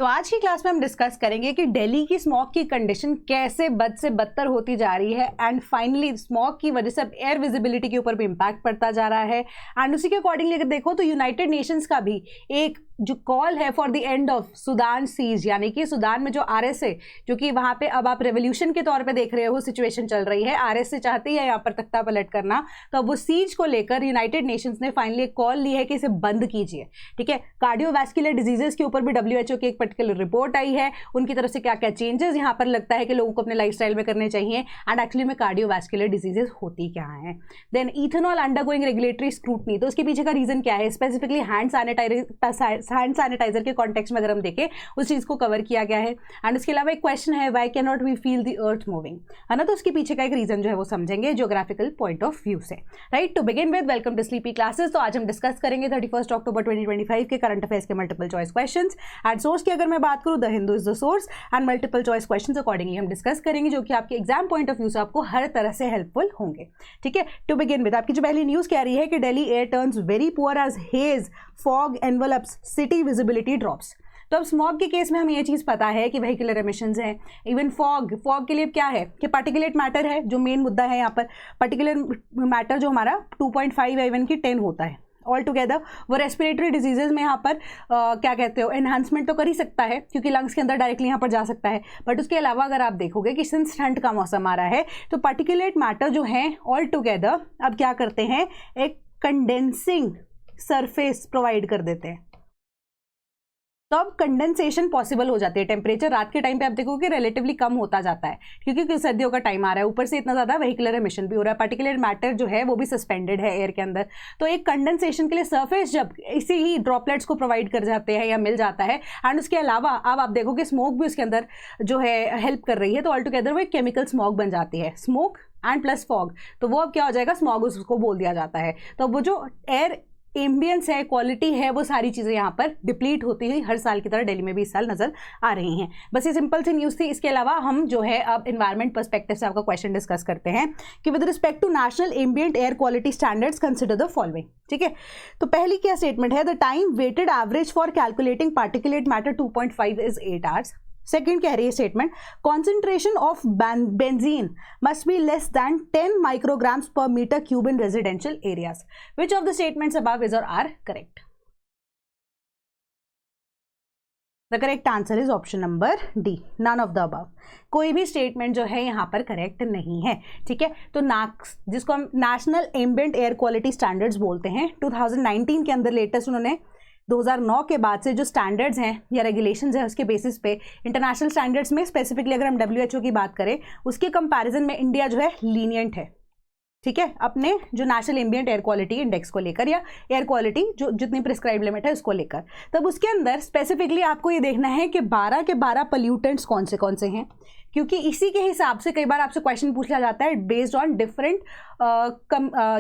तो आज की क्लास में हम डिस्कस करेंगे कि दिल्ली की स्मॉग की कंडीशन कैसे बद से बदतर होती जा रही है एंड फाइनली स्मॉग की वजह से अब एयर विजिबिलिटी के ऊपर भी इम्पैक्ट पड़ता जा रहा है। एंड उसी के अकॉर्डिंगली अगर देखो तो यूनाइटेड नेशंस का भी एक जो कॉल है for the end of Sudan siege, यानी कि सूडान में जो आरएसए, जो कि वहां पे अब आप रेवोल्यूशन के तौर पे देख रहे हो सिचुएशन चल रही है, आरएसए चाहती है यहाँ पर तख्ता पलट करना, तो अब वो सीज को लेकर यूनाइटेड नेशंस ने फाइनली एक कॉल ली है कि इसे बंद कीजिए। ठीक है, कार्डियोवैस्कुलर डिजीजेस के ऊपर भी डब्ल्यूएचओ की एक पर्टिकुलर रिपोर्ट आई है, उनकी तरफ से क्या क्या चेंजेस यहाँ पर लगता है कि लोगों को अपने लाइफस्टाइल में करने चाहिए एंड एक्चुअली में कार्डियोवैस्कुलर डिजीजेस होती क्या है। Then ethanol undergoing regulatory scrutiny, तो उसके पीछे का रीजन क्या है, स्पेसिफिकली हैंड सैनिटाइजर के कॉन्टेक्स्ट में अगर हम देखें उस चीज को कवर किया गया है। एंड उसके अलावा एक क्वेश्चन है why can not we feel the earth moving, है ना, तो उसके पीछे का एक रीजन जो है वो समझेंगे ज्योग्राफिकल पॉइंट ऑफ व्यू से। Right, to begin with welcome to sleepy classes. तो आज हम डिस्कस करेंगे 31 अक्टूबर 2025 के करंट अफेयर्स के multiple choice questions. And source की अगर मैं बात करूं, the Hindu is the source and multiple choice questions accordingly हम डिस्कस करेंगे, जो कि आपके एग्जाम पॉइंट ऑफ व्यू से आपको हर तरह से हेल्पफुल होंगे। ठीक है, टू बिगिन विद आपकी जो पहली न्यूज कह रही है कि Delhi air turns very poor as haze fog envelops city visibility drops. तो अब स्मॉग के केस में हमें ये चीज़ पता है कि व्हीकुलर एमिशंस हैं, इवन फॉग के लिए क्या है कि पार्टिकुलेट मैटर है, जो मेन मुद्दा है यहाँ पर। पार्टिकुलर मैटर जो हमारा 2.5 है, इवन की 10 होता है ऑल टुगेदर। वो रेस्पिरेटरी डिजीजेज में यहाँ पर क्या कहते हो, एनहांसमेंट तो कर ही सकता है क्योंकि लंग्स के अंदर डायरेक्टली यहाँ पर जा सकता है, बट उसके अलावा अगर आप देखोगे कि सिंस ठंड का मौसम आ रहा है तो पार्टिकुलेट मैटर जो है ऑल टुगेदर अब क्या करते हैं, एक कंडेंसिंग सरफेस प्रोवाइड कर देते हैं, तो अब कंडेंसेशन पॉसिबल हो जाती है। टेम्परेचर रात के टाइम पे आप देखोगे रिलेटिवली कम होता जाता है क्योंकि सर्दियों का टाइम आ रहा है, ऊपर से इतना ज़्यादा व्हीकुलर एमिशन भी हो रहा है, पार्टिकुलर मैटर जो है वो भी सस्पेंडेड है एयर के अंदर। तो एक कंडेंसेशन के लिए सरफेस जब इसी ही ड्रॉपलेट्स को प्रोवाइड कर जाते हैं या मिल जाता है, एंड उसके अलावा अब आप देखोगे स्मोक भी उसके अंदर जो है हेल्प कर रही है, तो ऑल टुगेदर वो एक केमिकल स्मॉग बन जाती है, स्मोक एंड प्लस फॉग, तो वो अब क्या हो जाएगा, स्मॉग उसको बोल दिया जाता है। तो वो जो एयर एम्बियंस है, क्वालिटी है, वो सारी चीज़ें यहाँ पर डिप्लीट होती हुई हर साल की तरह दिल्ली में भी इस साल नजर आ रही हैं। बस ये सिंपल सी न्यूज़ थी। इसके अलावा हम जो है अब एनवायरमेंट पर्सपेक्टिव से आपका क्वेश्चन डिस्कस करते हैं कि with respect to national ambient air quality standards consider the following. ठीक है, तो पहली क्या स्टेटमेंट है, the time weighted average for calculating particulate matter 2.5 is 8 hours. Second कह रही है statement, concentration of benzene must be less than 10 micrograms per metre cube in residential areas. Which of the statements above is or are correct? The correct answer is option number D, none of the above. कोई भी statement जो है यहाँ पर correct नहीं है। ठीक है, तो नाक्स जिसको हम national ambient air quality standards बोलते हैं, 2019 के अंदर लेटेस्ट उन्होंने 2009 के बाद से जो स्टैंडर्ड्स हैं या रेगुलेशंस हैं उसके बेसिस पे इंटरनेशनल स्टैंडर्ड्स में स्पेसिफिकली अगर हम डब्ल्यूएचओ की बात करें उसके कंपैरिजन में इंडिया जो है लीनियंट है। ठीक है, अपने जो national ambient air quality index को लेकर या एयर क्वालिटी जो जितनी प्रिस्क्राइब लिमिट है उसको लेकर, तब उसके अंदर स्पेसिफिकली आपको ये देखना है कि 12 के 12 पोल्यूटेंट्स कौन से हैं, क्योंकि इसी के हिसाब से कई बार आपसे क्वेश्चन पूछा जाता है based on different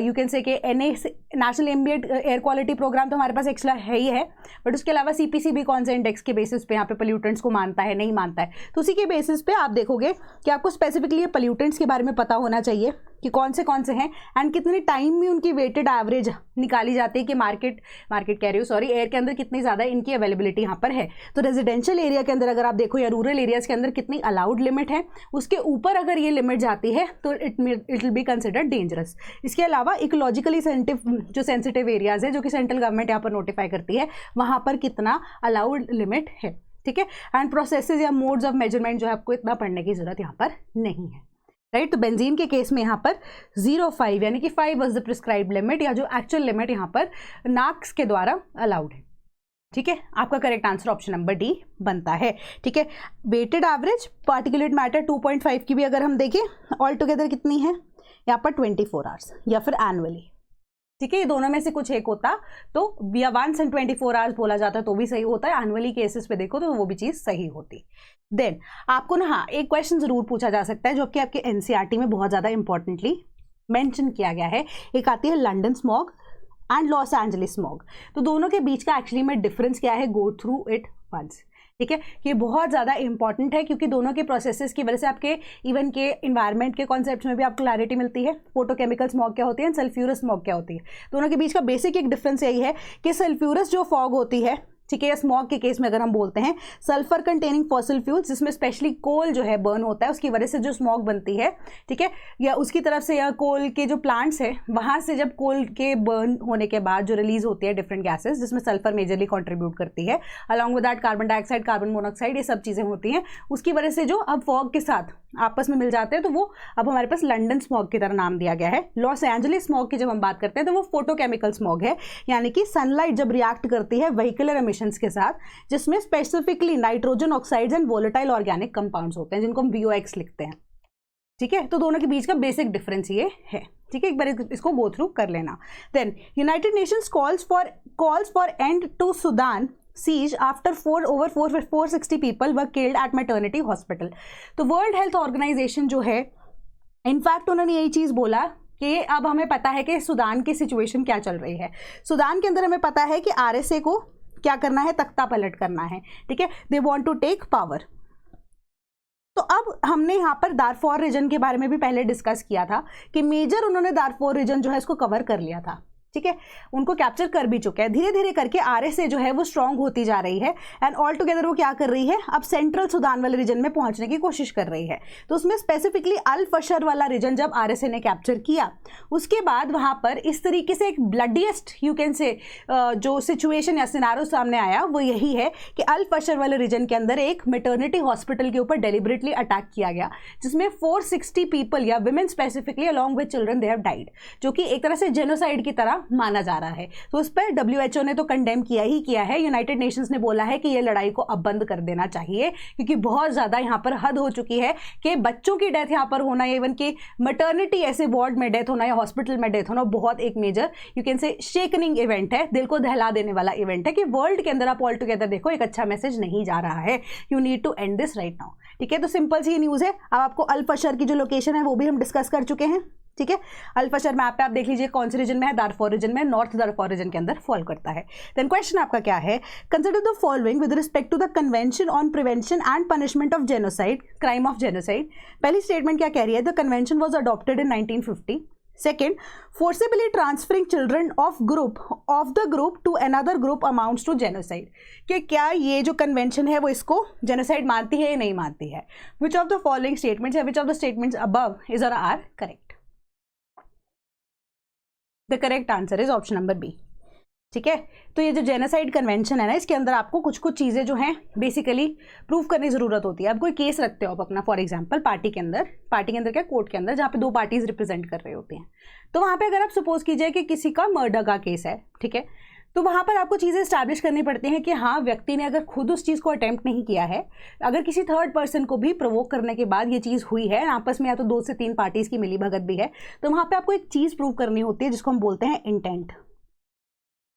you can say कि national ambient air quality programme तो हमारे पास एक्स्ट्रा है ही है, बट उसके अलावा सीपीसी भी कौन से इंडेक्स के बेसिस पे यहाँ पे पोल्यूटेंट्स को मानता है नहीं मानता है, तो उसी के बेसिस पे आप देखोगे कि आपको स्पेसिफिकली ये पोल्यूटेंट्स के बारे में पता होना चाहिए कि कौन से हैं एंड कितने टाइम में उनकी वेटेड एवरेज निकाली जाती है कि मार्केट कह रही हूँ सॉरी, एयर के अंदर कितनी ज़्यादा इनकी अवेलेबिलिटी यहाँ पर है। तो रेजिडेंशियल एरिया के अंदर अगर आप देखो या रूरल एरियाज़ के अंदर कितनी अलाउड लिमिट है, उसके ऊपर अगर ये लिमिट जाती है तो it will be considered dangerous. इसके अलावा इकोलॉजिकली सेंसिटिव एरियाज है जो कि सेंट्रल गवर्नमेंट यहाँ पर नोटिफाई करती है, वहाँ पर कितना अलाउड लिमिट है। ठीक है, एंड प्रोसेसेस या मोड्स ऑफ मेजरमेंट जो है आपको इतना पढ़ने की जरूरत यहाँ पर नहीं है। राइट, तो बेंजीन के केस में यहाँ पर 0.5 यानी कि 5 वॉज द प्रिस्क्राइब लिमिट या जो एक्चुअल लिमिट यहाँ पर नाक्स के द्वारा अलाउड है। ठीक है, आपका correct answer option number D बनता है। ठीक है, वेटेड एवरेज पार्टिकुलेट मैटर 2.5 की भी अगर हम देखें ऑल टुगेदर कितनी है यहाँ पर 24 आवर्स या फिर एनुअली। ठीक है, ये दोनों में से कुछ एक होता तो या 124 आवर्स बोला जाता तो भी सही होता है, एनुअली केसेस पे देखो तो वो भी चीज़ सही होती। देन आपको ना हाँ एक क्वेश्चन जरूर पूछा जा सकता है जो कि आपके एनसीईआरटी में बहुत ज़्यादा इंपॉर्टेंटली मेंशन किया गया है। एक आती है London smog and Los Angeles smog, तो दोनों के बीच का एक्चुअली में डिफरेंस क्या है, गो थ्रू इट वंस। ठीक है, ये बहुत ज़्यादा इंपॉर्टेंट है क्योंकि दोनों के प्रोसेसेस की वजह से आपके इवन के इन्वायरमेंट के कॉन्सेप्ट्स में भी आपको क्लैरिटी मिलती है। फोटोकेमिकल स्मॉग क्या होती है, सल्फ्यूरस स्मॉग क्या होती है। दोनों के बीच का बेसिक एक डिफरेंस यही है कि सल्फ्यूरस जो फॉग होती है ठीक है, या स्मॉग के केस में अगर हम बोलते हैं सल्फर कंटेनिंग फॉसिल फ्यूल्स, जिसमें स्पेशली कोल जो है बर्न होता है, उसकी वजह से जो स्मॉग बनती है, ठीक है, या उसकी तरफ से या कोल के जो प्लांट्स है वहाँ से जब कोल के बर्न होने के बाद जो रिलीज होती है डिफरेंट गैसेस, जिसमें सल्फर मेजरली कॉन्ट्रीब्यूट करती है, along with that carbon dioxide, carbon monoxide, ये सब चीज़ें होती हैं, उसकी वजह से जो अब फॉग के साथ आपस में मिल जाते हैं, तो वो अब हमारे पास लंडन स्मॉग की तरह नाम दिया गया है। लॉस एंजलिस स्मॉग की जब हम बात करते हैं तो वो फोटोकेमिकल स्मॉग है, यानी कि सनलाइट जब रिएक्ट करती है व्हीकुलर एमिशंस के साथ, जिसमें specifically nitrogen oxides and volatile organic compounds होते हैं, जिनको हम VOX लिखते हैं। ठीक है, तो दोनों के बीच का बेसिक डिफरेंस ये है। ठीक है, एक बार इसको गो थ्रू कर लेना। Then United Nations calls for end to Sudan siege after over 460 people were killed at maternity hospital। तो वर्ल्ड हेल्थ ऑर्गेनाइजेशन जो है, इनफैक्ट उन्होंने यही चीज़ बोला कि अब हमें पता है कि सूडान की सिचुएशन क्या चल रही है। सूडान के अंदर हमें पता है कि RSA को क्या करना है, तख्ता पलट करना है। ठीक है, they want to take power. तो अब हमने यहाँ पर दारफोर रीजन के बारे में भी पहले डिस्कस किया था कि मेजर उन्होंने दारफोर रीजन जो है इसको कवर कर लिया था। ठीक है, उनको कैप्चर कर भी चुके हैं। धीरे धीरे करके RSA जो है वो स्ट्रांग होती जा रही है एंड ऑल टुगेदर वो क्या कर रही है, अब सेंट्रल सूडान वाले रीजन में पहुंचने की कोशिश कर रही है। तो उसमें स्पेसिफिकली अल फशर वाला रीजन जब RSA ने कैप्चर किया, उसके बाद वहां पर इस तरीके से एक ब्लडीएस्ट यू कैन से जो सिचुएशन या सिनारो सामने आया वो यही है कि अल फशर वाले रीजन के अंदर एक मैटरनिटी हॉस्पिटल के ऊपर डेलिबरेटली अटैक किया गया, जिसमें 460 पीपल या women specifically along with children they have died, जो कि एक तरह से जेनोसाइड की तरह माना जा रहा है। तो उस पर WHO ने तो कंडेम किया ही किया है। यूनाइटेड नेशंस ने बोला है कि ये लड़ाई को अब बंद कर देना चाहिए, क्योंकि बहुत ज़्यादा यहाँ पर हद हो चुकी है कि बच्चों की डेथ यहाँ पर होना, इवन कि मैटरनिटी ऐसे वार्ड में डेथ होना या हॉस्पिटल में डेथ होना बहुत एक मेजर यू कैन से शेकनिंग इवेंट है, दिल को दहला देने वाला इवेंट है कि वर्ल्ड के अंदर आप ऑल टुगेदर देखो एक अच्छा मैसेज नहीं जा रहा है। You need to end this right now. ठीक है, तो सिंपल सी न्यूज़ है। अब आपको अल फशर की जो लोकेशन है वो भी हम डिस्कस कर चुके हैं। ठीक है, अल फशर मैप पे आप देख लीजिए कौन से रीजन में है, दारफोर रीजन में, नॉर्थ दारफोर रीजन के अंदर फॉल करता है। देन क्वेश्चन आपका क्या है, consider the following with respect to the convention on prevention and punishment of genocide, crime of genocide. पहली स्टेटमेंट क्या कह रही है, the convention was adopted in 1950। Second, forcibly transferring children of the group to another group amounts to genocide, कि क्या ये जो convention है वो इसको जेनोसाइड मानती है या नहीं मानती है। Which of the following statements या which of the statements above is or are correct. The correct answer is option number B. ठीक है, तो ये जो जेनोसाइड कन्वेंशन है ना, इसके अंदर आपको कुछ कुछ चीज़ें जो हैं बेसिकली प्रूव करने की ज़रूरत होती है। अब कोई केस रखते हो आप अपना, फॉर एग्जांपल पार्टी के अंदर क्या, कोर्ट के अंदर, जहाँ पे दो पार्टीज रिप्रेजेंट कर रहे होते हैं, तो वहाँ पे अगर आप सपोज कीजिए कि किसी का मर्डर का केस है, ठीक है, तो वहाँ पर आपको चीज़ें इस्टेब्लिश करनी पड़ती हैं कि हाँ व्यक्ति ने अगर खुद उस चीज़ को अटेम्प्ट नहीं किया है, अगर किसी थर्ड पर्सन को भी प्रोवोक करने के बाद ये चीज़ हुई है, आपस में या तो 2 से 3 पार्टीज़ की मिली भगत भी है, तो वहाँ पे आपको एक चीज़ प्रूव करनी होती है जिसको हम बोलते हैं इंटेंट।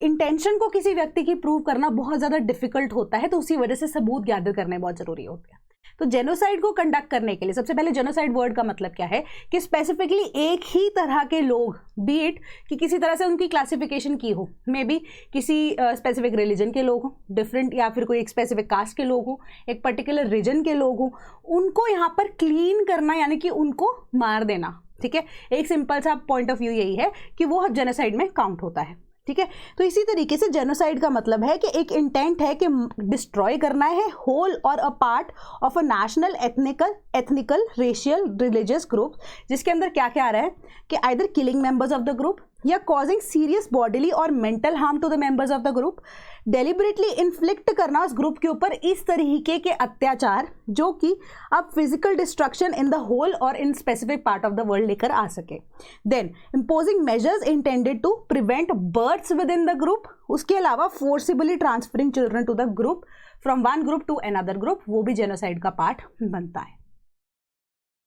इंटेंशन को किसी व्यक्ति की प्रूव करना बहुत ज़्यादा डिफिकल्ट होता है, तो उसी वजह से सबूत गैदर करने बहुत ज़रूरी होते हैं। तो जेनोसाइड को कंडक्ट करने के लिए सबसे पहले जेनोसाइड वर्ड का मतलब क्या है कि स्पेसिफिकली एक ही तरह के लोग, बी इट कि किसी तरह से उनकी क्लासिफिकेशन की हो, मे बी किसी स्पेसिफिक रिलीजन के लोग हों, डिफरेंट, या फिर कोई एक स्पेसिफिक कास्ट के लोग हों, एक पर्टिकुलर रीजन के लोग हों, उनको यहाँ पर क्लीन करना यानी कि उनको मार देना। ठीक है, एक सिंपल सा पॉइंट ऑफ व्यू यही है कि वो जेनोसाइड में काउंट होता है। ठीक है, तो इसी तरीके से जेनोसाइड का मतलब है कि एक इंटेंट है कि डिस्ट्रॉय करना है होल और a part of a national, ethnical, racial, religious group, जिसके अंदर क्या क्या आ रहा है कि either killing members of the group या कॉजिंग सीरियस बॉडीली और mental harm to the members of the group, deliberately inflict करना उस ग्रुप के ऊपर इस तरीके के अत्याचार जो कि अब physical destruction in the whole or in specific part of the world लेकर आ सके। Then imposing measures intended to prevent births within the group, उसके अलावा forcibly transferring children to the group from one group to another group, वो भी genocide का part बनता है।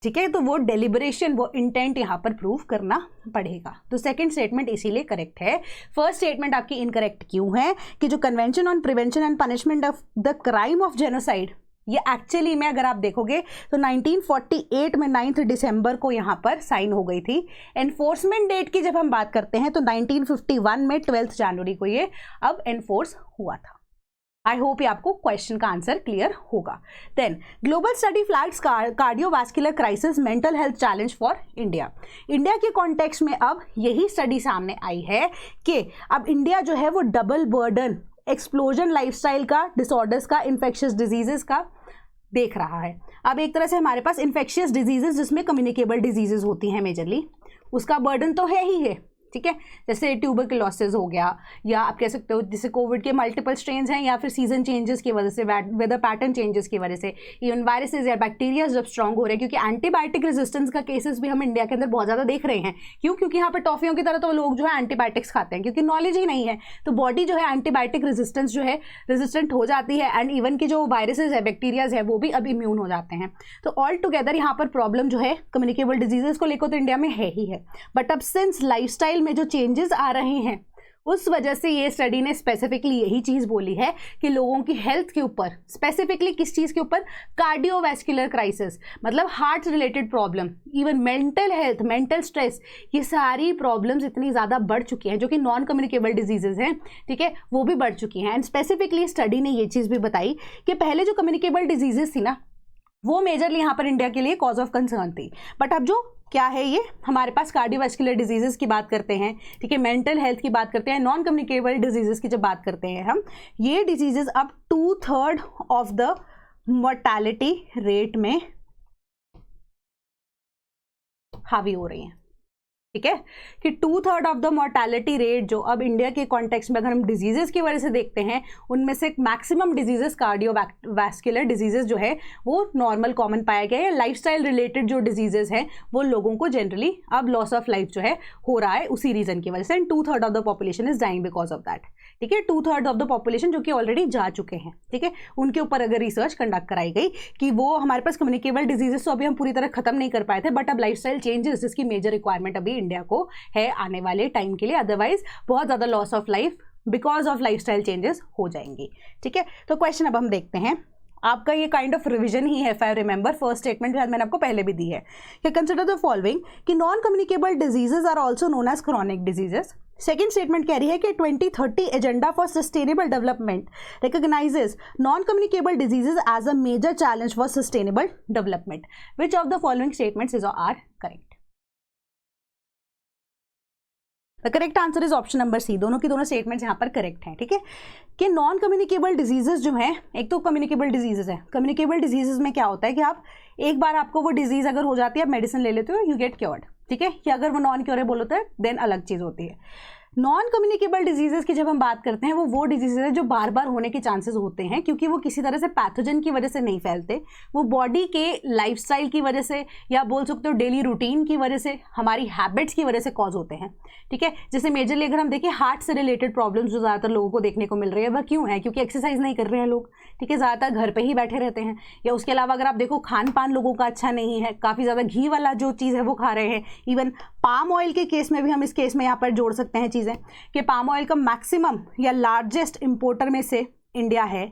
ठीक है, तो वो डेलिबरेशन, वो इंटेंट यहाँ पर प्रूव करना पड़ेगा। तो सेकंड स्टेटमेंट इसीलिए करेक्ट है। फर्स्ट स्टेटमेंट आपकी इनकरेक्ट क्यों है कि जो convention on prevention and punishment of the crime of genocide, ये एक्चुअली में अगर आप देखोगे तो 1948 में 9 दिसंबर को यहाँ पर साइन हो गई थी। एनफोर्समेंट डेट की जब हम बात करते हैं तो 1951 में 12 जनवरी को ये अब एनफोर्स हुआ था। आई होप ये आपको क्वेश्चन का आंसर क्लियर होगा। Then global study flags cardiovascular crisis mental health challenge for India. India के कॉन्टेक्स्ट में अब यही स्टडी सामने आई है कि अब इंडिया जो है वो डबल बर्डन एक्सप्लोजन लाइफस्टाइल का, डिसऑर्डर्स का, इन्फेक्शियस डिजीजेस का देख रहा है। अब एक तरह से हमारे पास इन्फेक्शियस डिजीजेस जिसमें कम्युनिकेबल डिजीजेस होती हैं मेजरली, उसका बर्डन तो है ही है, ठीक है, जैसे ट्यूबरकुलोसिस हो गया, या आप कह सकते हो जैसे कोविड के मल्टीपल स्ट्रेन्स हैं, या फिर सीजन चेंजेस की वजह से, वेदर पैटर्न चेंजेस की वजह से, इवन वायरसेस या बैक्टीरिया जब स्ट्रॉन्ग हो रहे हैं, क्योंकि एंटीबायोटिक रेजिस्टेंस का केसेस भी हम इंडिया के अंदर बहुत ज़्यादा देख रहे हैं। क्यों? क्योंकि यहाँ पर टॉफियों की तरह तो लोग जो है एंटीबायोटिक्स खाते हैं, क्योंकि नॉलेज ही नहीं है, तो बॉडी जो है एंटीबायोटिक रेजिस्टेंस जो है रेजिस्टेंट हो जाती है, एंड इवन की जो वायरसेज है, बैक्टीरियाज है, वो भी अब इम्यून हो जाते हैं। तो ऑल टुगेदर यहाँ पर प्रॉब्लम जो है कम्युनिकेबल डिजीजेस को लेकर तो इंडिया में है ही है, बट अब सिंस लाइफस्टाइल में जो चेंजेस आ रहे हैं उस वजह से ये स्टडी ने स्पेसिफिकली यही चीज़ बोली है कि लोगों की हेल्थ के ऊपर, स्पेसिफिकली किस चीज़ के ऊपर, कार्डियोवैस्कुलर क्राइसिस, मतलब heart related problem, even mental health, mental stress, ये सारी प्रॉब्लम्स इतनी ज़्यादा बढ़ चुकी हैं जो कि नॉन कम्युनिकेबल डिजीजेज हैं, ठीक है, वो भी बढ़ चुकी हैं। एंड स्पेसिफिकली स्टडी ने ये चीज़ भी बताई कि पहले जो कम्युनिकेबल डिजीजेज थी ना, वो मेजरली यहाँ पर इंडिया के लिए कॉज ऑफ कंसर्न थी, बट अब जो क्या है, ये हमारे पास कार्डियोवैस्कुलर डिजीजेस की बात करते हैं, ठीक है, मेंटल हेल्थ की बात करते हैं, नॉन कम्युनिकेबल डिजीजेस की जब बात करते हैं हम, ये डिजीजेस अब 2/3 ऑफ द मोर्टेलिटी रेट में हावी हो रही हैं, ठीक है, कि 2/3 ऑफ द मोर्टेलिटी रेट जो अब इंडिया के कॉन्टेक्स्ट में अगर हम डिजीजेस की वजह से देखते हैं, उनमें से मैक्सिमम डिजीजेस कार्डियोवैस्कुलर डिजीजेस जो है वो नॉर्मल कॉमन पाया गया है। लाइफस्टाइल रिलेटेड जो डिजीजेस हैं वो लोगों को जनरली अब लॉस ऑफ लाइफ जो है हो रहा है उसी रीजन की वजह से, and 2/3 of the population is dying because of that, ठीक है, 2/3 ऑफ द पॉपुलेशन जो कि ऑलरेडी जा चुके हैं, ठीक है, उनके ऊपर अगर रिसर्च कंडक्ट कराई गई कि वो हमारे पास कम्युनिकेबल डिजीजेस तो अभी हम पूरी तरह खत्म नहीं कर पाए थे, बट अब लाइफस्टाइल चेंजेस जिसकी मेजर रिक्वायरमेंट अभी इंडिया को है आने वाले टाइम के लिए, अदरवाइज बहुत ज़्यादा loss of life because of lifestyle changes हो जाएंगी, ठीक है। तो क्वेश्चन अब हम देखते हैं, आपका ये काइंड ऑफ रिवीजन ही है, if I remember first statement शायद मैंने आपको पहले भी दी है कि कंसिडर द फॉलोइंग कि non communicable diseases are also known as chronic diseases. Second statement कह रही है कि 2030 agenda for sustainable development recognizes non communicable diseases as a major challenge for sustainable development. Which of the following statements is are correct? The correct answer is option number C, दोनों की दोनों statements यहाँ पर correct हैं, ठीक है, कि non communicable diseases जो हैं, एक तो कम्युनिकेबल डिजीजेस है, कम्युनिकेबल डिजीजेस में क्या होता है कि आप एक बार आपको वो डिजीज अगर हो जाती है, आप मेडिसिन ले लेते हो, यू गेट क्योर्ड, ठीक है, कि अगर वो नॉन क्योरेबल होता है देन अलग चीज़ होती है। नॉन कम्युनिकेबल डिजीजेस की जब हम बात करते हैं, वो डिजीजेज है जो बार बार होने के चांसेस होते हैं, क्योंकि वो किसी तरह से पैथोजन की वजह से नहीं फैलते, वो बॉडी के लाइफस्टाइल की वजह से, या बोल सकते हो डेली रूटीन की वजह से, हमारी हैबिट्स की वजह से कॉज होते हैं, ठीक है। जैसे मेजरली अगर हम देखें हार्ट से रिलेटेड प्रॉब्लम्स जो ज़्यादातर लोगों को देखने को मिल रही है, वह क्यों है? क्योंकि एक्सरसाइज नहीं कर रहे हैं लोग, ठीक है, ज़्यादातर घर पर ही बैठे रहते हैं, या उसके अलावा अगर आप देखो खान पान लोगों का अच्छा नहीं है, काफ़ी ज़्यादा घी वाला जो चीज़ है वो खा रहे हैं। इवन पाम ऑयल के केस में भी हम इस केस में यहाँ पर जोड़ सकते हैं चीज़ें कि पाम ऑयल का मैक्सिमम या लार्जेस्ट इंपोर्टर में से इंडिया है,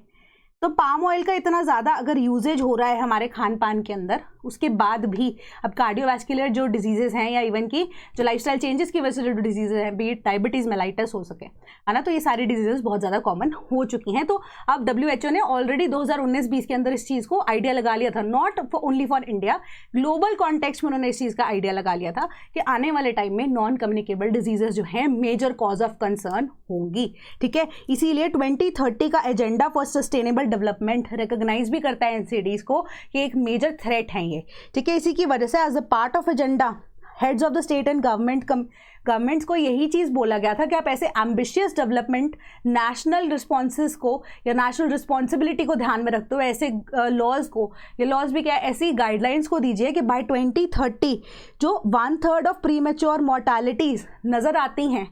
तो पाम ऑयल का इतना ज़्यादा अगर यूजेज हो रहा है हमारे खान पान के अंदर, उसके बाद भी अब कार्डियोवैस्कुलर जो डिजीजेस हैं, या इवन की जो लाइफस्टाइल चेंजेस की वजह से जो डिजीजेज हैं, बीट डायबिटीज़ मेलाइटस हो सके, है ना, तो ये सारी डिजीजेस बहुत ज़्यादा कॉमन हो चुकी हैं। तो अब WHO ने ऑलरेडी 2019-20 के अंदर इस चीज़ को आइडिया लगा लिया था, not only for India, global context में उन्होंने इस चीज़ का आइडिया लगा लिया था कि आने वाले टाइम में नॉन कम्युनिकेबल डिजीजेस जो हैं मेजर कॉज ऑफ कंसर्न होंगी, ठीक है। इसीलिए 2030 का agenda for sustainable development recognize भी करता है NCDs को कि एक मेजर थ्रेट है ये, ठीक है। इसी की वजह से as a part of agenda heads of the state and governments को यही चीज़ बोला गया था कि आप ऐसे एम्बिशियस डेवलपमेंट, नेशनल रिस्पॉन्सेस को या नेशनल रिस्पॉन्सिबिलिटी को ध्यान में रखते हुए ऐसे लॉज को, ये लॉज भी क्या, ऐसी गाइडलाइंस को दीजिए कि बाय 2030 जो 1/3 ऑफ प्रीमेच्योर मोर्टेलिटीज़ नज़र आती हैं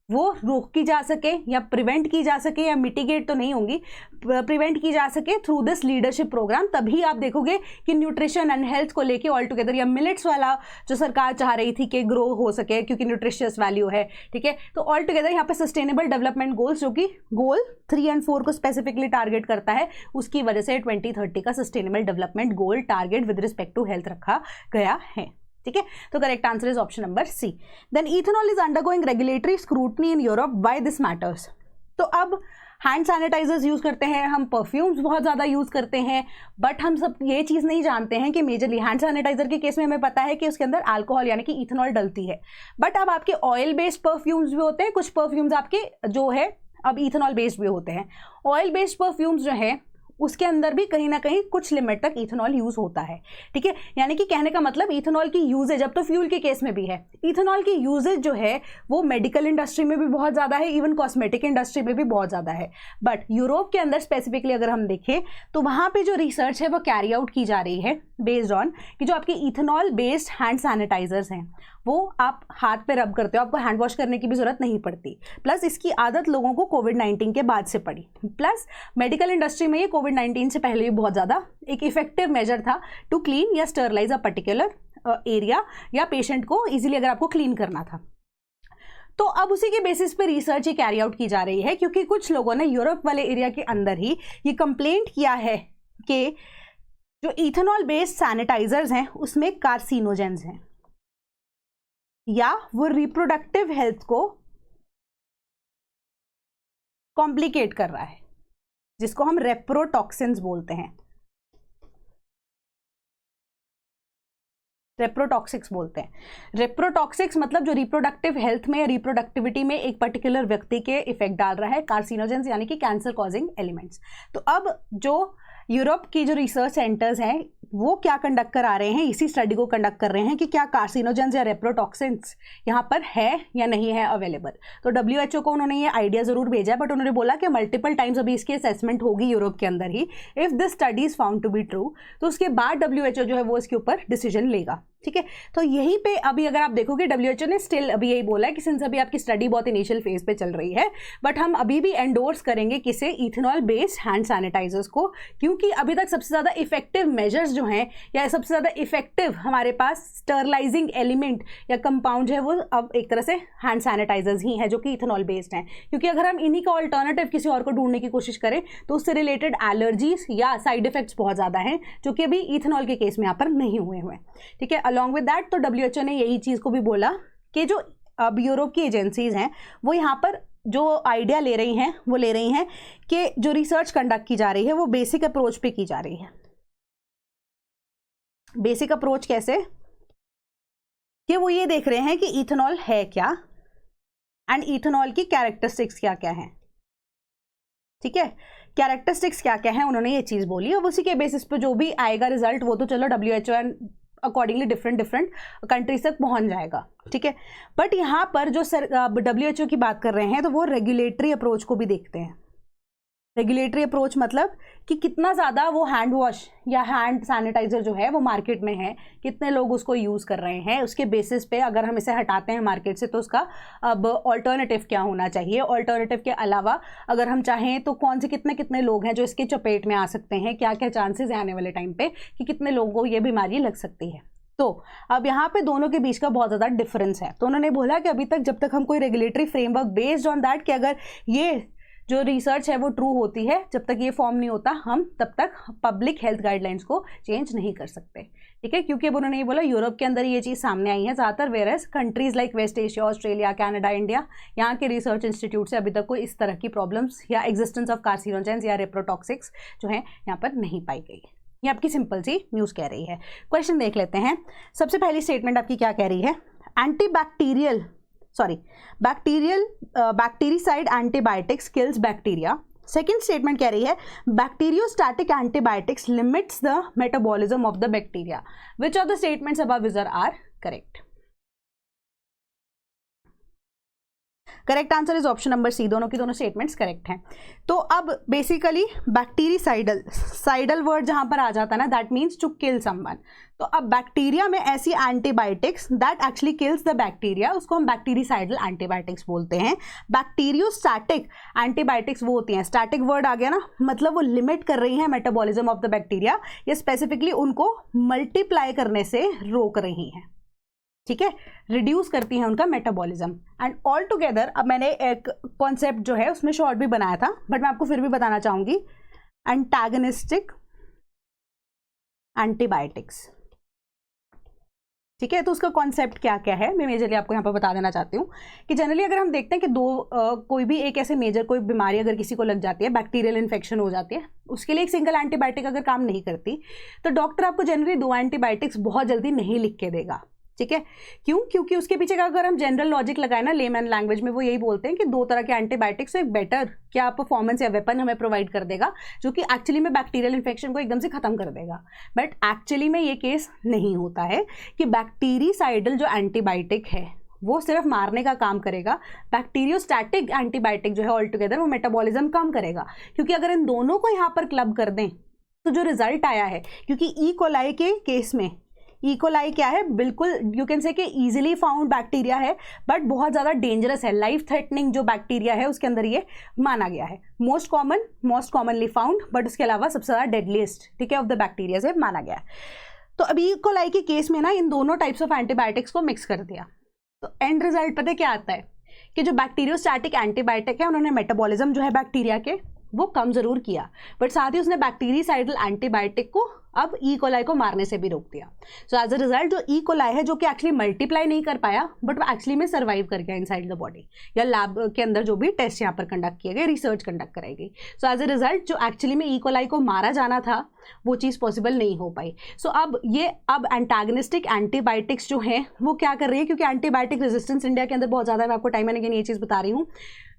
वो रोक की जा सके, या प्रिवेंट की जा सके, या मिटिगेट तो नहीं होंगी, प्रिवेंट की जा सके थ्रू दिस लीडरशिप प्रोग्राम। तभी आप देखोगे कि न्यूट्रिशन एंड हेल्थ को लेके ऑल टुगेदर, या मिलेट्स वाला जो सरकार चाह रही थी कि ग्रो हो सके क्योंकि न्यूट्रिशियस वैल्यू है, ठीक है। तो ऑल टुगेदर यहाँ पे सस्टेनेबल डेवलपमेंट गोल्स, जो कि गोल 3 और 4 को स्पेसिफिकली टारगेट करता है, उसकी वजह से 2030 का sustainable development goal target with respect to health रखा गया है, ठीक है। तो correct answer is option number C. Then ethanol is undergoing regulatory scrutiny in Europe, why this matters? तो अब हैंड सैनिटाइजर्स यूज़ करते हैं हम, परफ्यूम्स बहुत ज़्यादा यूज़ करते हैं, बट हम सब ये चीज़ नहीं जानते हैं कि मेजरली हैंड सैनिटाइजर के केस में हमें पता है कि उसके अंदर अल्कोहल यानी कि इथेनॉल डलती है, बट अब आपके ऑयल बेस्ड परफ्यूम्स भी होते हैं, कुछ परफ्यूम्स आपके जो है अब इथेनॉल बेस्ड भी होते हैं। ऑयल बेस्ड परफ्यूम्स जो है उसके अंदर भी कहीं ना कहीं कुछ लिमिट तक इथेनॉल यूज होता है, ठीक है। यानी कि कहने का मतलब इथेनॉल की यूजेज, अब तो फ्यूल के केस में भी है, इथेनॉल की यूजेज जो है वो मेडिकल इंडस्ट्री में भी बहुत ज़्यादा है, इवन कॉस्मेटिक इंडस्ट्री में भी बहुत ज़्यादा है। बट यूरोप के अंदर स्पेसिफिकली अगर हम देखें तो वहाँ पे जो रिसर्च है वो कैरी आउट की जा रही है बेस्ड ऑन कि जो आपके इथेनॉल बेस्ड हैंड सैनिटाइजर्स हैं वो आप हाथ पे रब करते हो, आपको हैंड वॉश करने की भी जरूरत नहीं पड़ती। प्लस इसकी आदत लोगों को कोविड-19 के बाद से पड़ी। प्लस मेडिकल इंडस्ट्री में ये कोविड-19 से पहले भी बहुत ज़्यादा एक इफेक्टिव मेजर था टू क्लीन या स्टरलाइज अ पर्टिकुलर एरिया या पेशेंट को इजीली अगर आपको क्लीन करना था। तो अब उसी के बेसिस पे रिसर्च ये कैरी आउट की जा रही है, क्योंकि कुछ लोगों ने यूरोप वाले एरिया के अंदर ही ये कंप्लेंट किया है कि जो इथेनॉल बेस्ड सैनिटाइजर्स हैं उसमें कार्सिनोजेंस हैं या वो रिप्रोडक्टिव हेल्थ को कॉम्प्लिकेट कर रहा है, जिसको हम रेप्रोटॉक्सिन्स बोलते हैं, रेप्रोटॉक्सिक्स बोलते हैं। रेप्रोटॉक्सिक्स मतलब जो रिप्रोडक्टिव हेल्थ में, रिप्रोडक्टिविटी में एक पर्टिकुलर व्यक्ति के इफेक्ट डाल रहा है, कार्सिनोजेंस यानी कि कैंसर कॉजिंग एलिमेंट्स। तो अब जो यूरोप की जो रिसर्च सेंटर्स हैं वो क्या कंडक्ट करा रहे हैं, इसी स्टडी को कंडक्ट कर रहे हैं कि क्या कार्सिनोजेंस या रेप्रोटॉक्सिन्स यहाँ पर है या नहीं है अवेलेबल। तो WHO को उन्होंने ये आइडिया ज़रूर भेजा है, बट उन्होंने बोला कि मल्टीपल टाइम्स अभी इसकी असेसमेंट होगी यूरोप के अंदर ही। If this study is found to be true तो उसके बाद WHO जो है वो इसके ऊपर डिसीजन लेगा, ठीक है। तो यहीं पे अभी अगर आप देखोगे WHO ने स्टिल अभी यही बोला है कि सिंस अभी आपकी स्टडी बहुत इनिशियल फेज पे चल रही है, बट हम अभी भी एंडोर्स करेंगे किसे, इथेनॉल बेस्ड हैंड सैनिटाइजर्स को, क्योंकि अभी तक सबसे ज़्यादा इफेक्टिव मेजर्स जो हैं या सबसे ज़्यादा इफेक्टिव हमारे पास स्टरलाइजिंग एलिमेंट या कंपाउंड है वो अब एक तरह से हैंड सैनिटाइजर्स ही हैं जो कि इथेनॉल बेस्ड हैं। क्योंकि अगर हम इन्हीं का ऑल्टरनेटिव किसी और को ढूंढने की कोशिश करें तो उससे रिलेटेड एलर्जीज या साइड इफेक्ट्स बहुत ज़्यादा हैं जो कि अभी इथेनॉल के केस में यहाँ पर नहीं हुए, ठीक है। अलॉन्ग विद दैट तो WHO ने यही चीज़ को भी बोला कि जो अब यूरोप की एजेंसीज हैं वो यहाँ पर जो आइडिया ले रही हैं वो ले रही हैं कि जो रिसर्च कंडक्ट की जा रही है वो बेसिक अप्रोच पे की जा रही है। बेसिक अप्रोच कैसे, कि वो ये देख रहे हैं कि इथेनॉल है क्या एंड इथेनॉल की कैरेक्टरिस्टिक्स क्या क्या हैं, ठीक है। कैरेक्टरिस्टिक्स क्या क्या हैं उन्होंने ये चीज़ बोली, और उसी के बेसिस पे जो भी आएगा रिजल्ट वो तो चलो WHO and accordingly different countries तक पहुंच जाएगा, ठीक है। बट यहाँ पर जो WHO की बात कर रहे हैं तो वो रेगुलेटरी अप्रोच को भी देखते हैं। रेगुलेटरी अप्रोच मतलब कि कितना ज़्यादा वो हैंड वॉश या हैंड सैनिटाइजर जो है वो मार्केट में है, कितने लोग उसको यूज़ कर रहे हैं, उसके बेसिस पे अगर हम इसे हटाते हैं मार्केट से तो उसका अब ऑल्टरनेटिव क्या होना चाहिए, ऑल्टरनेटिव के अलावा अगर हम चाहें तो कौन से कितने कितने लोग हैं जो इसके चपेट में आ सकते हैं, क्या क्या चांसेस हैं आने वाले टाइम पे कि कितने लोगों को ये बीमारी लग सकती है। तो अब यहाँ पे दोनों के बीच का बहुत ज़्यादा डिफरेंस है। तो उन्होंने बोला कि अभी तक जब तक हम कोई regulatory framework based on that कि अगर ये जो रिसर्च है वो ट्रू होती है, जब तक ये फॉर्म नहीं होता हम तब तक पब्लिक हेल्थ गाइडलाइंस को चेंज नहीं कर सकते, ठीक है। क्योंकि अब उन्होंने ये बोला यूरोप के अंदर ये चीज़ सामने आई है ज़्यादातर, whereas countries like West Asia, Australia, Canada, India, यहाँ के रिसर्च इंस्टीट्यूट से अभी तक कोई इस तरह की प्रॉब्लम्स या एग्जिस्टेंस ऑफ कार्सिनोजेंस या रेप्रोटॉक्सिक्स जो है यहाँ पर नहीं पाई गई। ये आपकी सिंपल सी न्यूज़ कह रही है। क्वेश्चन देख लेते हैं। सबसे पहली स्टेटमेंट आपकी क्या कह रही है, bactericide antibiotics kills bacteria. Second statement कह रही है bacteriostatic antibiotics limits the metabolism of the bacteria. Which of the statements above are correct? Correct answer is option number C, दोनों की दोनों स्टेटमेंट्स करेक्ट हैं। तो अब बेसिकली बैक्टीरिसाइडल वर्ड जहां पर आ जाता है ना, that means to kill someone. तो अब बैक्टीरिया में ऐसी antibiotics that actually kills the bacteria, उसको हम बैक्टीरिसाइडल एंटीबायोटिक्स बोलते हैं। बैक्टीरियोस्टैटिक एंटीबायोटिक्स वो होती हैं, स्टैटिक वर्ड आ गया ना, मतलब वो लिमिट कर रही हैं मेटाबॉलिज्म ऑफ द बैक्टीरिया, या स्पेसिफिकली उनको मल्टीप्लाई करने से रोक रही हैं, ठीक है, रिड्यूस करती हैं उनका मेटाबॉलिज्म। एंड ऑल टुगेदर अब मैंने एक कॉन्सेप्ट जो है उसमें शॉर्ट भी बनाया था, बट मैं आपको फिर भी बताना चाहूंगी, एंटागनिस्टिक एंटीबायोटिक्स, ठीक है। तो उसका कॉन्सेप्ट क्या क्या है मैं मेजरली आपको यहाँ पर बता देना चाहती हूँ कि जनरली अगर हम देखते हैं कि कोई भी एक ऐसे मेजर कोई बीमारी अगर किसी को लग जाती है, बैक्टीरियल इन्फेक्शन हो जाती है, उसके लिए एक सिंगल एंटीबायोटिक अगर काम नहीं करती तो डॉक्टर आपको जनरली 2 एंटीबायोटिक्स बहुत जल्दी नहीं लिख के देगा, ठीक है, क्यों? क्योंकि उसके पीछे का अगर हम जनरल लॉजिक लगाए ना लेमैन लैंग्वेज में, वो यही बोलते हैं कि 2 तरह के एंटीबायोटिक्स एक बेटर क्या परफॉर्मेंस या वेपन हमें प्रोवाइड कर देगा, जो कि एक्चुअली में बैक्टीरियल इन्फेक्शन को एकदम से खत्म कर देगा। बट एक्चुअली में ये केस नहीं होता है कि बैक्टीरिसाइडल जो एंटीबायोटिक है वो सिर्फ मारने का काम करेगा, बैक्टीरियोस्टैटिक एंटीबायोटिक जो है ऑल टुगेदर वो मेटाबॉलिज्म कम करेगा। क्योंकि अगर इन दोनों को यहाँ पर क्लब कर दें तो जो रिजल्ट आया है, क्योंकि ई कोलाई के केस में ई कोलाई क्या है, बिल्कुल यू कैन से कि इजीली फाउंड बैक्टीरिया है, बट बहुत ज़्यादा डेंजरस है, लाइफ थ्रेटनिंग जो बैक्टीरिया है उसके अंदर ये माना गया है। मोस्ट कॉमनली फाउंड, बट उसके अलावा सबसे ज़्यादा डेडलीस्ट, ठीक है, ऑफ द बैक्टीरिया से माना गया है। तो अभी ई कोलाई के केस में ना इन दोनों टाइप्स ऑफ एंटीबायोटिक्स को मिक्स कर दिया, तो एंड रिजल्ट पता है क्या आता है कि जो बैक्टीरियोस्टैटिक एंटीबायोटिक है उन्होंने मेटाबॉलिज्म जो है बैक्टीरिया के वो कम जरूर किया, बट साथ ही उसने बैक्टीरियासाइडल एंटीबायोटिक को अब ई कोलाई को मारने से भी रोक दिया। सो एज अ रिजल्ट जो ई कोलाई है, जो कि एक्चुअली मल्टीप्लाई नहीं कर पाया बट वो एक्चुअली में सर्वाइव कर गया इनसाइड द बॉडी, या लैब के अंदर जो भी टेस्ट यहाँ पर कंडक्ट किए गए, रिसर्च कंडक्ट कराई गई। सो एज अ रिजल्ट जो एक्चुअली में ई कोलाई को मारा जाना था वो चीज़ पॉसिबल नहीं हो पाई। सो अब एंटागनिस्टिक एंटीबायोटिक्स जो हैं वो क्या कर रही है, क्योंकि एंटीबायोटिक रेजिस्टेंस इंडिया के अंदर बहुत ज़्यादा है, मैं आपको टाइम एंड अगेन ये चीज़ बता रही हूँ।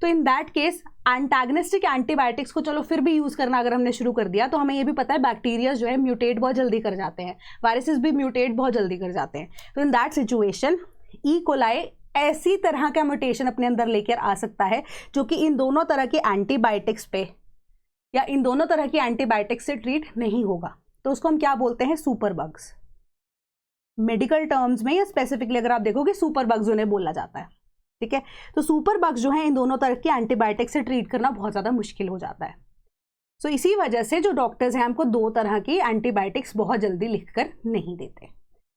तो इन दैट केस एंटागनिस्टिक एंटीबायोटिक्स को चलो फिर भी यूज़ करना अगर हमने शुरू कर दिया, तो हमें ये भी पता है बैक्टीरिया जो है म्यूटेट बहुत जल्दी कर जाते हैं, वायरसेस भी म्यूटेट बहुत जल्दी कर जाते हैं। तो in that situation E coli ऐसी तरह का म्यूटेशन अपने अंदर लेकर आ सकता है जो कि इन दोनों तरह के एंटीबायोटिक्स पे या इन दोनों तरह की एंटीबायोटिक्स से ट्रीट नहीं होगा। तो उसको हम क्या बोलते हैं, सुपर बग्स। मेडिकल टर्म्स में या स्पेसिफिकली अगर आप देखोगे सुपर बग्स उन्हें बोला जाता है, ठीक है। तो सुपर बग्स जो है इन दोनों तरह के एंटीबायोटिक से ट्रीट करना बहुत ज़्यादा मुश्किल हो जाता है। सो इसी वजह से जो डॉक्टर्स हैं हमको 2 तरह की एंटीबायोटिक्स बहुत जल्दी लिखकर नहीं देते।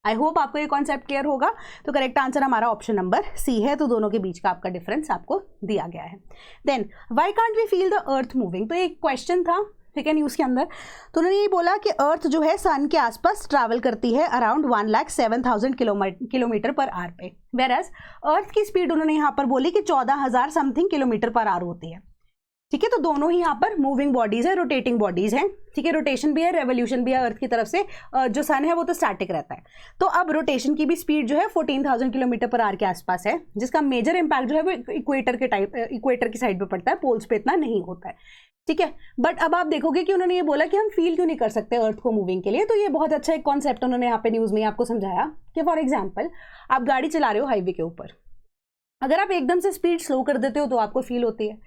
आई होप आपको ये कॉन्सेप्ट क्लियर होगा। तो करेक्ट आंसर हमारा ऑप्शन नंबर सी है, तो दोनों के बीच का आपका डिफरेंस आपको दिया गया है। Then why can't we feel the earth moving, तो एक क्वेश्चन था, ठीक है, न्यूज़ के अंदर। तो उन्होंने ये बोला कि अर्थ जो है सन के आसपास ट्रैवल करती है अराउंड 1,07,000 किलोमीटर पर आवर पे, वेरएज अर्थ की स्पीड उन्होंने यहाँ पर बोली कि 14,000 समथिंग किलोमीटर पर आवर होती है, ठीक है। तो दोनों ही यहाँ पर मूविंग बॉडीज है, रोटेटिंग बॉडीज हैं, ठीक है, रोटेशन भी है, रेवोल्यूशन भी है अर्थ की तरफ से। जो सन है वो तो स्टैटिक रहता है। तो अब रोटेशन की भी स्पीड जो है 14,000 किलोमीटर पर आवर के आसपास है, जिसका मेजर इंपैक्ट जो है वो इक्वेटर की साइड पे पड़ता है, पोल्स पे इतना नहीं होता है, ठीक है। बट अब आप देखोगे कि उन्होंने ये बोला कि हम फील क्यों नहीं कर सकते अर्थ को मूविंग के लिए, तो ये बहुत अच्छा एक कॉन्सेप्ट उन्होंने यहाँ पे न्यूज़ में आपको समझाया कि फॉर एग्जाम्पल आप गाड़ी चला रहे हो हाईवे के ऊपर, अगर आप एकदम से स्पीड स्लो कर देते हो तो आपको फील होती है,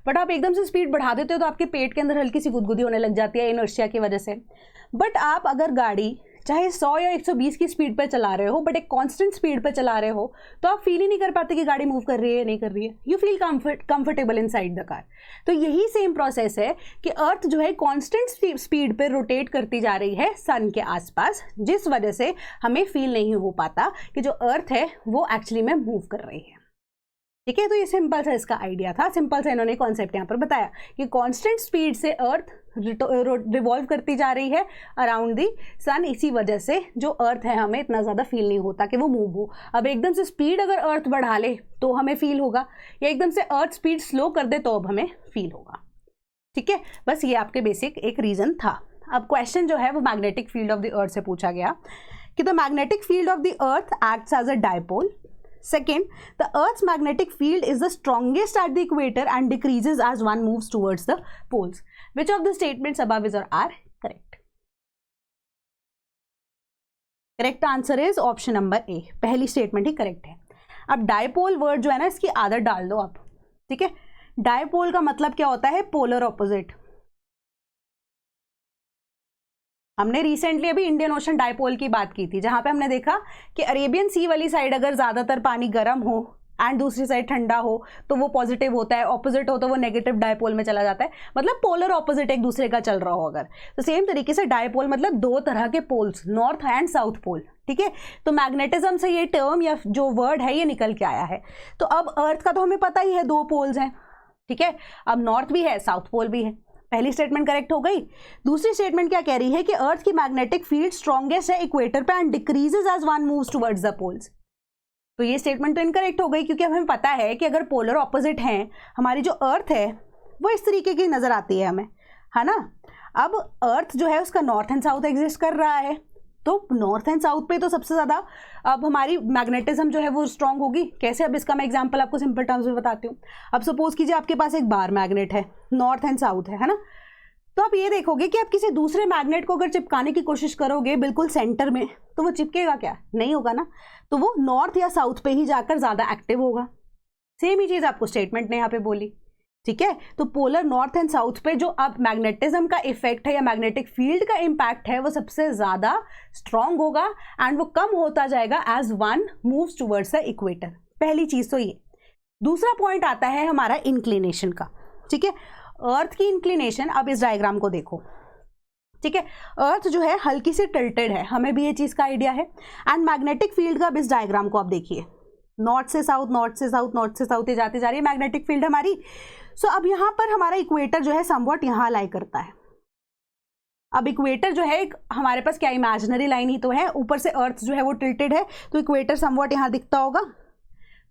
बट आप एकदम से स्पीड बढ़ा देते हो तो आपके पेट के अंदर हल्की सी गुदगुदी होने लग जाती है इनर्शिया की वजह से। बट आप अगर गाड़ी चाहे 100 या 120 की स्पीड पर चला रहे हो, बट एक कांस्टेंट स्पीड पर चला रहे हो, तो आप फील ही नहीं कर पाते कि गाड़ी मूव कर रही है या नहीं कर रही है। You feel comfortable inside the car. तो यही सेम प्रोसेस है कि अर्थ जो है कांस्टेंट स्पीड पर रोटेट करती जा रही है सन के आसपास, जिस वजह से हमें फील नहीं हो पाता कि जो अर्थ है वो एक्चुअली में मूव कर रही है, ठीक है। तो ये सिंपल सा इसका आइडिया था, सिंपल सा इन्होंने कॉन्सेप्ट यहाँ पर बताया कि कांस्टेंट स्पीड से अर्थ रिवॉल्व करती जा रही है अराउंड दी सन, इसी वजह से जो अर्थ है हमें इतना ज़्यादा फील नहीं होता कि वो मूव हो। अब एकदम से स्पीड अगर अर्थ बढ़ा ले तो हमें फील होगा, या एकदम से अर्थ स्पीड स्लो कर दे तो अब हमें फील होगा, ठीक है। बस ये आपके बेसिक एक रीज़न था। अब क्वेश्चन जो है वो magnetic field of the earth से पूछा गया कि the magnetic field of the earth acts as a dipole. Second, the Earth's magnetic field is the strongest at the equator and decreases as one moves towards the poles. Which of the statements above is or are correct? Correct answer is option number A. पहली statement ही correct है। अब dipole word जो है ना, इसकी आदत डाल दो आप, ठीक है। डायपोल का मतलब क्या होता है, पोलर ऑपोजिट। हमने रिसेंटली अभी इंडियन ओशन डायपोल की बात की थी, जहां पे हमने देखा कि अरेबियन सी वाली साइड अगर ज़्यादातर पानी गर्म हो एंड दूसरी साइड ठंडा हो तो वो पॉजिटिव होता है, ऑपोजिट हो तो वो नेगेटिव डायपोल में चला जाता है, मतलब पोलर ऑपोजिट एक दूसरे का चल रहा हो अगर। तो सेम तरीके से डायपोल मतलब 2 तरह के poles, north and south pole, ठीक है। तो मैग्नेटिज्म से ये टर्म या जो वर्ड है ये निकल के आया है। तो अब अर्थ का तो हमें पता ही है 2 पोल्स हैं, ठीक है। अब नॉर्थ भी है, साउथ पोल भी है। पहली स्टेटमेंट करेक्ट हो गई। दूसरी स्टेटमेंट क्या कह रही है कि अर्थ की मैग्नेटिक फील्ड स्ट्रॉन्गेस्ट है इक्वेटर पे and decreases as one moves towards the poles. तो ये स्टेटमेंट तो इनकरेक्ट हो गई, क्योंकि हमें पता है कि अगर पोलर ऑपोजिट हैं, हमारी जो अर्थ है वो इस तरीके की नजर आती है हमें, है ना। अब अर्थ जो है उसका नॉर्थ एंड साउथ एग्जिस्ट कर रहा है, तो नॉर्थ एंड साउथ पे तो सबसे ज़्यादा अब हमारी मैग्नेटिज्म जो है वो स्ट्रांग होगी। कैसे, अब इसका मैं एग्जांपल आपको सिंपल टर्म्स में बताती हूँ। अब सपोज कीजिए आपके पास एक बार मैग्नेट है, नॉर्थ एंड साउथ है ना, तो आप ये देखोगे कि आप किसी दूसरे मैग्नेट को अगर चिपकाने की कोशिश करोगे बिल्कुल सेंटर में, तो वो चिपकेगा क्या? नहीं होगा ना, तो वो नॉर्थ या साउथ पे ही जाकर ज़्यादा एक्टिव होगा। सेम ही चीज़ आपको स्टेटमेंट ने यहाँ पे बोली, ठीक है। तो पोलर नॉर्थ एंड साउथ पे जो अब मैग्नेटिज्म का इफेक्ट है या मैग्नेटिक फील्ड का इम्पैक्ट है वो सबसे ज़्यादा स्ट्रांग होगा एंड वो कम होता जाएगा as one moves towards the equator. पहली चीज़ तो ये। दूसरा पॉइंट आता है हमारा इंक्लिनेशन का, ठीक है। अर्थ की इंक्लिनेशन, अब इस डायग्राम को देखो, ठीक है। अर्थ जो है हल्की सी टिल्टेड है, हमें भी ये चीज़ का आइडिया है। एंड मैग्नेटिक फील्ड का अब इस डायग्राम को आप देखिए, नॉर्थ से साउथ, नॉर्थ से साउथ, नॉर्थ से साउथ ये जाती जा रही है मैग्नेटिक फील्ड हमारी। सो अब यहाँ पर हमारा इक्वेटर जो है समवॉट यहाँ लाई करता है। अब इक्वेटर जो है एक हमारे पास क्या इमेजिनरी लाइन ही तो है, ऊपर से अर्थ जो है वो टिल्टेड है, तो इक्वेटर समवॉट यहाँ दिखता होगा।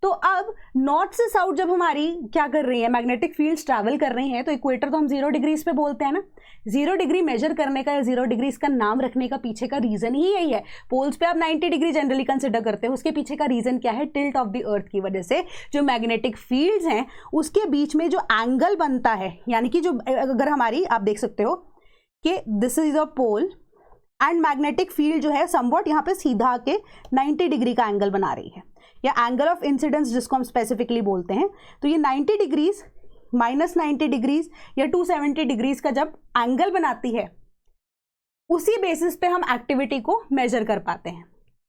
तो अब नॉर्थ से साउथ जब हमारी क्या कर रही है, मैग्नेटिक फील्ड्स ट्रैवल कर रही हैं, तो इक्वेटर तो हम 0 डिग्रीज पे बोलते हैं ना। 0 डिग्री मेजर करने का या 0 डिग्रीज का नाम रखने का पीछे का रीजन ही यही है। पोल्स पे आप 90 डिग्री जनरली कंसिडर करते हो, उसके पीछे का रीजन क्या है? टिल्ट ऑफ द अर्थ की वजह से जो मैग्नेटिक फील्ड्स हैं उसके बीच में जो एंगल बनता है, यानी कि जो अगर हमारी आप देख सकते हो कि this is a pole and magnetic field जो है समवॉट यहाँ पे सीधा के 90 डिग्री का एंगल बना रही है, या एंगल ऑफ इंसिडेंस जिसको हम स्पेसिफिकली बोलते हैं। तो ये 90 डिग्रीज माइनस 90 डिग्रीज या 270 डिग्रीज का जब एंगल बनाती है, उसी बेसिस पे हम एक्टिविटी को मेजर कर पाते हैं,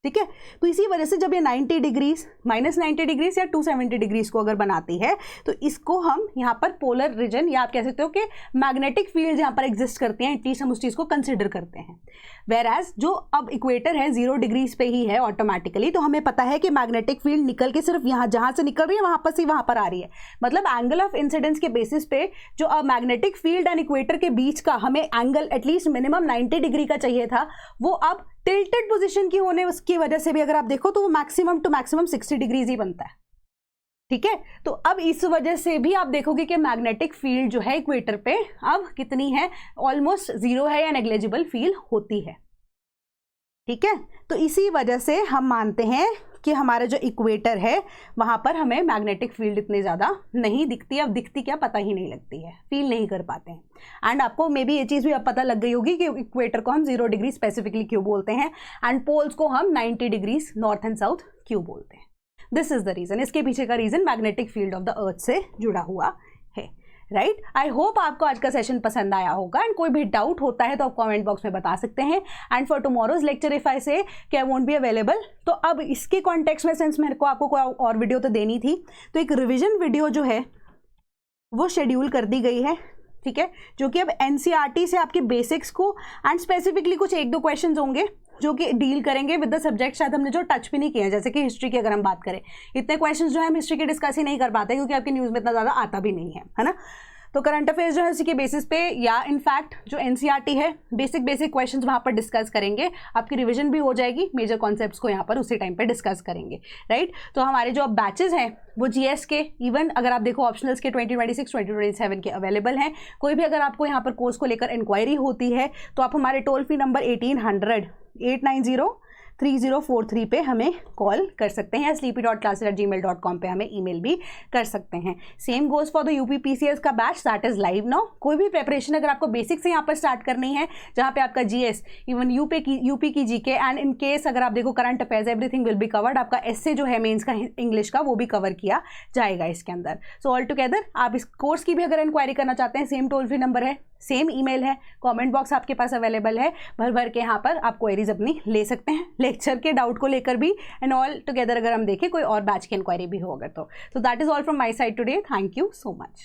ठीक है। तो इसी वजह से जब ये 90 डिग्रीज माइनस 90 डिग्रीज या 270 डिग्रीज को अगर बनाती है, तो इसको हम यहाँ पर पोलर रीजन या आप कह सकते हो कि मैग्नेटिक फील्ड यहाँ पर एग्जिस्ट करती हैं, एटलीस्ट हम उस चीज़ को कंसिडर करते हैं। वेर एज जो अब इक्वेटर है 0 डिग्रीज पे ही है ऑटोमेटिकली, तो हमें पता है कि मैग्नेटिक फील्ड निकल के सिर्फ यहाँ जहाँ से निकल रही है वहाँ पर से वहाँ पर आ रही है। मतलब एंगल ऑफ इंसिडेंस के बेसिस पे जो अब मैग्नेटिक फील्ड एंड इक्वेटर के बीच का हमें एंगल एटलीस्ट मिनिमम 90 डिग्री का चाहिए था, वो अब टिल्टेड पोजीशन की होने उसकी वजह से भी अगर आप देखो तो वो मैक्सिमम टू मैक्सिमम 60 डिग्रीज ही बनता है, ठीक है। तो अब इस वजह से भी आप देखोगे कि मैग्नेटिक फील्ड जो है इक्वेटर पे अब कितनी है, ऑलमोस्ट 0 है या नेग्लिजिबल फील होती है, ठीक है। तो इसी वजह से हम मानते हैं कि हमारा जो इक्वेटर है वहाँ पर हमें मैग्नेटिक फील्ड इतनी ज़्यादा नहीं दिखती। अब दिखती क्या पता ही नहीं लगती है, फील नहीं कर पाते हैं। एंड आपको मे बी ये चीज़ भी अब पता लग गई होगी कि इक्वेटर को हम 0 डिग्री स्पेसिफिकली क्यों बोलते हैं एंड पोल्स को हम 90 डिग्रीज नॉर्थ एंड साउथ क्यों बोलते हैं। दिस इज द रीज़न, इसके पीछे का reason magnetic field of the earth से जुड़ा हुआ है, राइट। आई होप आपको आज का सेशन पसंद आया होगा एंड कोई भी डाउट होता है तो आप कमेंट बॉक्स में बता सकते हैं। And for tomorrow's lecture if I से कि आई वोंट बी अवेलेबल, तो अब इसके कॉन्टेक्स्ट में सिंस मेरे को आपको कोई और वीडियो तो देनी थी, तो एक रिविजन वीडियो जो है वो शेड्यूल कर दी गई है, ठीक है, जो कि अब एनसीईआरटी से आपके बेसिक्स को एंड स्पेसिफिकली कुछ 1-2 क्वेश्चन होंगे जो कि डील करेंगे विद द सब्जेक्ट शायद हमने जो टच भी नहीं किया है, जैसे कि हिस्ट्री की अगर हम बात करें, इतने क्वेश्चंस जो है हम हिस्ट्री के डिस्कस ही नहीं कर पाते क्योंकि आपके न्यूज़ में इतना ज़्यादा आता भी नहीं है ना। तो करंट अफेयर्स जो है उसी के बेसिस पे या इनफैक्ट जो एनसीईआरटी है बेसिक क्वेश्चंस वहाँ पर डिस्कस करेंगे, आपकी रिवीजन भी हो जाएगी, मेजर कॉन्सेप्ट्स को यहाँ पर उसी टाइम पे डिस्कस करेंगे, राइट। तो हमारे जो अब बैचेस हैं वो जीएस के, इवन अगर आप देखो ऑप्शनल्स के 2026 2027 के अवेलेबल हैं। कोई भी अगर आपको यहाँ पर कोर्स को लेकर इंक्वायरी होती है तो आप हमारे टोल फ्री नंबर 1800-890-3043 पे हमें कॉल कर सकते हैं या sleepy.classes@gmail.com पे हमें ईमेल भी कर सकते हैं। Same goes for the UPPCS का batch that is live now. कोई भी प्रेपरेशन अगर आपको बेसिक से यहाँ पर स्टार्ट करनी है, जहाँ पे आपका जीएस, इवन यूपी की जीके एंड इन केस अगर आप देखो current affairs, everything will be covered. आपका एसए जो है मेंस का इंग्लिश का वो भी कवर किया जाएगा इसके अंदर। सो ऑल टुगेदर आप इस कोर्स की भी अगर इंक्वायरी करना चाहते हैं, सेम टोल फ्री नंबर है, सेम ईमेल है, कमेंट बॉक्स आपके पास अवेलेबल है, भर के यहाँ पर आप क्वेरीज अपनी ले सकते हैं, लेक्चर के डाउट को लेकर भी एंड ऑल टुगेदर अगर हम देखें कोई और बैच की इंक्वायरी भी हो अगर तो that is all from my side today. Thank you so much.